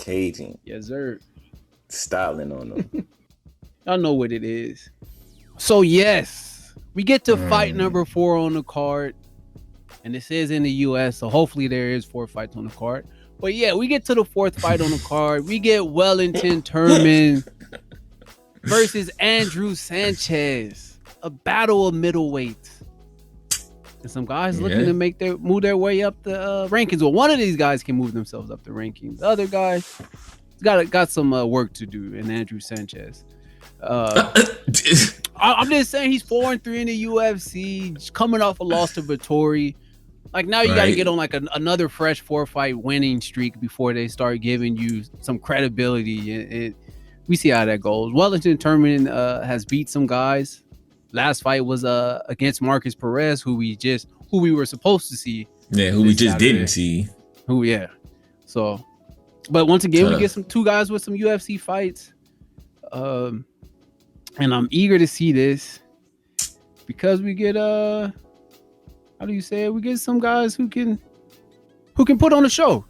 Caging. Yes, sir. Styling on them. Y'all know what it is. So yes, we get to fight number 4 on the card, and this is in the U.S. So hopefully there is 4 fights on the card. But yeah, we get to the 4th fight on the card. We get Wellington Turman versus Andrew Sanchez, a battle of middleweights. And some guys looking to move their way up the rankings. Well, one of these guys can move themselves up the rankings. The other guy got some work to do in Andrew Sanchez. I'm just saying he's 4-3 in the UFC, coming off a loss to Vettori. Like now you got to get on like another fresh 4-fight winning streak before they start giving you some credibility. We see how that goes. Wellington Turman has beat some guys. Last fight was against Marcus Perez, who we were supposed to see. Yeah, who we just Saturday. Didn't see. So, but once again, we get some 2 guys with some UFC fights. And I'm eager to see this because we get how do you say it? We get some guys who can put on a show,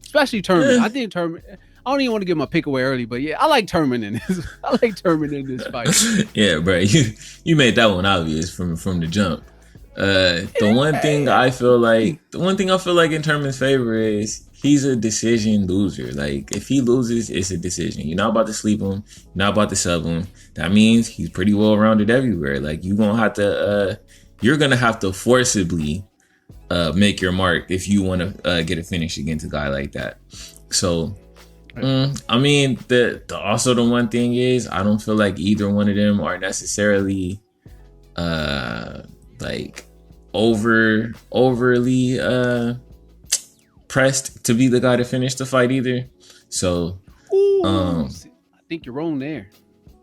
especially Turman. I think Turman. I don't even want to give my pick away early, but yeah, I like Turman in this. I like Turman in this fight. Yeah, bro, you made that one obvious from the jump. The one thing I feel like in Turman's favor is he's a decision loser. Like if he loses, it's a decision. You're not about to sleep him. You're not about to sub him. That means he's pretty well rounded everywhere. Like you're gonna have to forcibly make your mark if you want to get a finish against a guy like that. So. I mean, also the one thing is I don't feel like either one of them are necessarily like overly pressed to be the guy to finish the fight either. So I think you're wrong there.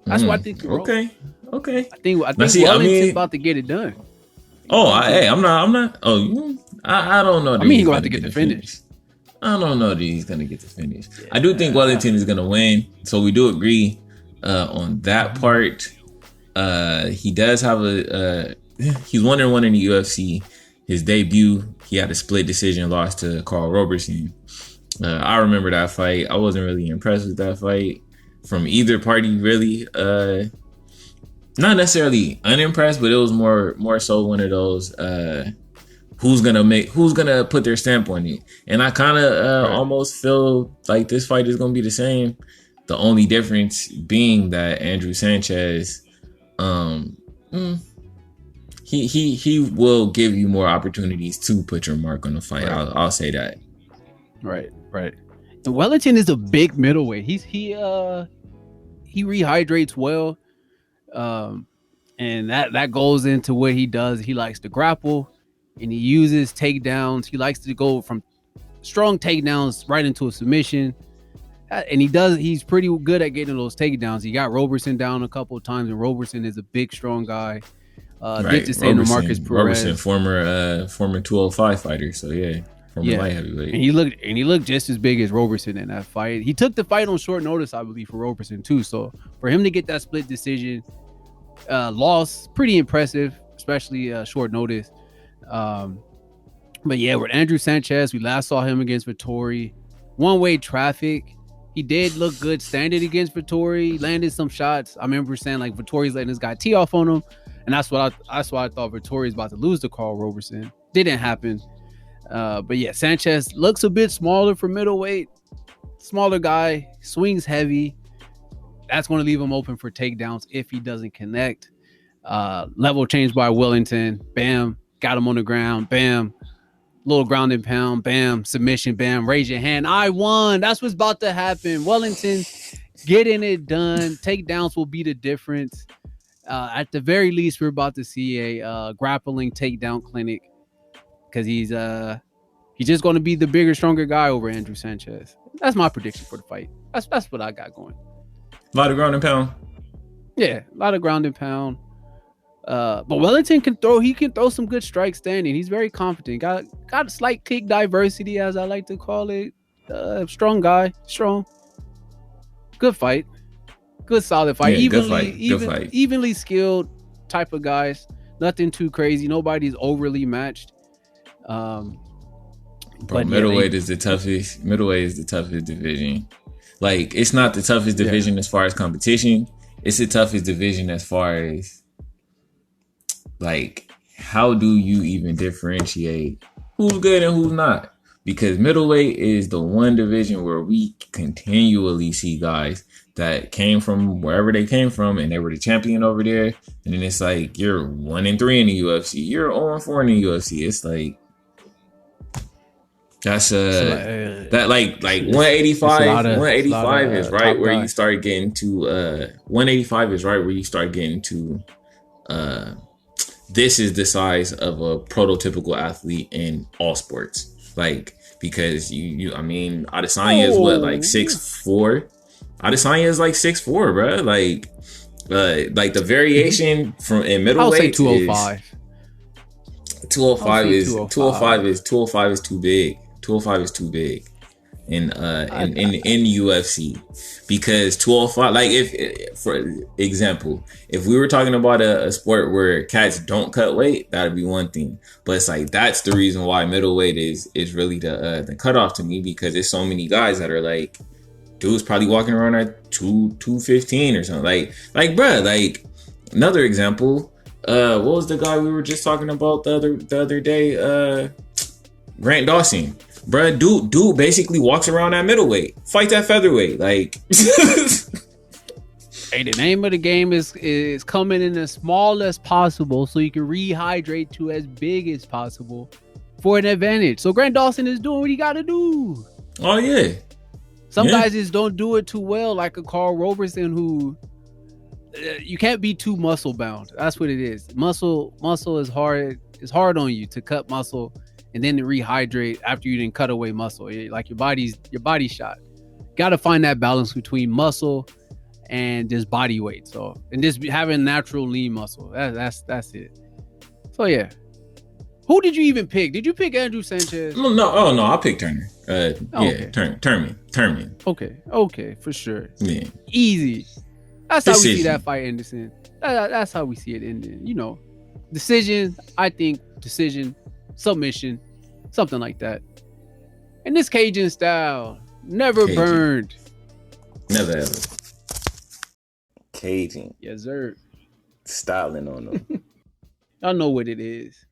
That's why I think you're wrong. Okay. I think Wellington's about to get it done. I'm not. I don't know. I mean, he's going to have to get the finish. I don't know that he's going to get the finish. Yeah, I do think Wellington is going to win. So we do agree on that part. He does have he's 1-1 in the UFC. His debut, he had a split decision loss to Carl Roberson. I remember that fight. I wasn't really impressed with that fight from either party, really. Not necessarily unimpressed, but it was more so one of those who's gonna put their stamp on it. And I kind of almost feel like this fight is gonna be the same. The only difference being that Andrew Sanchez, he will give you more opportunities to put your mark on the fight. Right. I'll say that. Right. And Wellington is a big middleweight. He rehydrates well, and that goes into what he does. He likes to grapple, and he uses takedowns. He likes to go from strong takedowns right into a submission, and he's pretty good at getting those takedowns. He got Roberson down a couple of times, and Roberson is a big, strong guy. Did the same to Marcus Perez. Roberson, former 205 fighter, so yeah. Light heavyweight. And he looked just as big as Roberson in that fight. He took the fight on short notice, I believe, for Roberson too. So for him to get that split decision loss, pretty impressive, especially short notice. But yeah, with Andrew Sanchez, we last saw him against Vettori. One-way traffic. He did look good standing against Vettori. Landed some shots. I remember saying like Vittori's letting this guy tee off on him, and that's why I thought Vittori's about to lose to Carl Roberson. Didn't happen. But yeah, Sanchez looks a bit smaller for middleweight. Smaller guy, swings heavy. That's going to leave him open for takedowns if he doesn't connect. Level change by Wellington. Bam. Got him on the ground. Bam. Little ground and pound. Bam. Submission. Bam. Raise your hand. I won. That's what's about to happen. Wellington getting it done. Takedowns will be the difference. At the very least, we're about to see a grappling takedown clinic. Because he's just going to be the bigger, stronger guy over Andrew Sanchez. That's my prediction for the fight. That's what I got going. A lot of ground and pound. Yeah, a lot of ground and pound. But Wellington can throw some good strikes standing. He's very confident. Got a slight kick diversity, as I like to call it. Strong guy, strong. Good fight. Good solid fight. Yeah, good fight. Evenly skilled type of guys. Nothing too crazy. Nobody's overly matched. Bro, middleweight is the toughest. Middleweight is the toughest division. Like, it's not the toughest division as far as competition. It's the toughest division as far as, like, how do you even differentiate who's good and who's not? Because middleweight is the one division where we continually see guys that came from wherever they came from and they were the champion over there. And then it's like, you're 1-3 in the UFC. You're 0-4 in the UFC. It's like, that's that like 185 is right where you start getting to 185 is right where you start getting to this is the size of a prototypical athlete in all sports. Like, because I mean, Adesanya is what, like 6'4"? Adesanya is like 6'4", bro. Like the variation from in middleweight, I'll say 205. 205 is too big. 205 is too big in UFC, because 205, like, if for example, if we were talking about a sport where cats don't cut weight, that'd be one thing. But it's like, that's the reason why middleweight is really the cutoff to me, because there's so many guys that are like, dude's probably walking around at 215 or something. Like, bruh, like, another example, what was the guy we were just talking about the other day? Grant Dawson. Bruh, dude basically walks around at middleweight, fights at featherweight. Like, hey, the name of the game is coming in as small as possible so you can rehydrate to as big as possible for an advantage. So Grant Dawson is doing what he got to do. Oh yeah. Some guys just don't do it too well, like a Carl Roberson, who you can't be too muscle bound. That's what it is. Muscle is hard. It's hard on you to cut muscle and then to rehydrate after you didn't cut away muscle. Like, your body's shot. Got to find that balance between muscle and just body weight. So, and just having natural lean muscle. That's it. So yeah. Who did you even pick? Did you pick Andrew Sanchez? No, I picked Turner. Okay. Turman. Okay, for sure. Yeah. Easy. That's how we see that fight, Anderson. That's how we see it ending. You know, decision, I think, submission, something like that. And this Cajun style, never burned. Never ever. Cajun. Yes, sir. Styling on them. Y'all know what it is.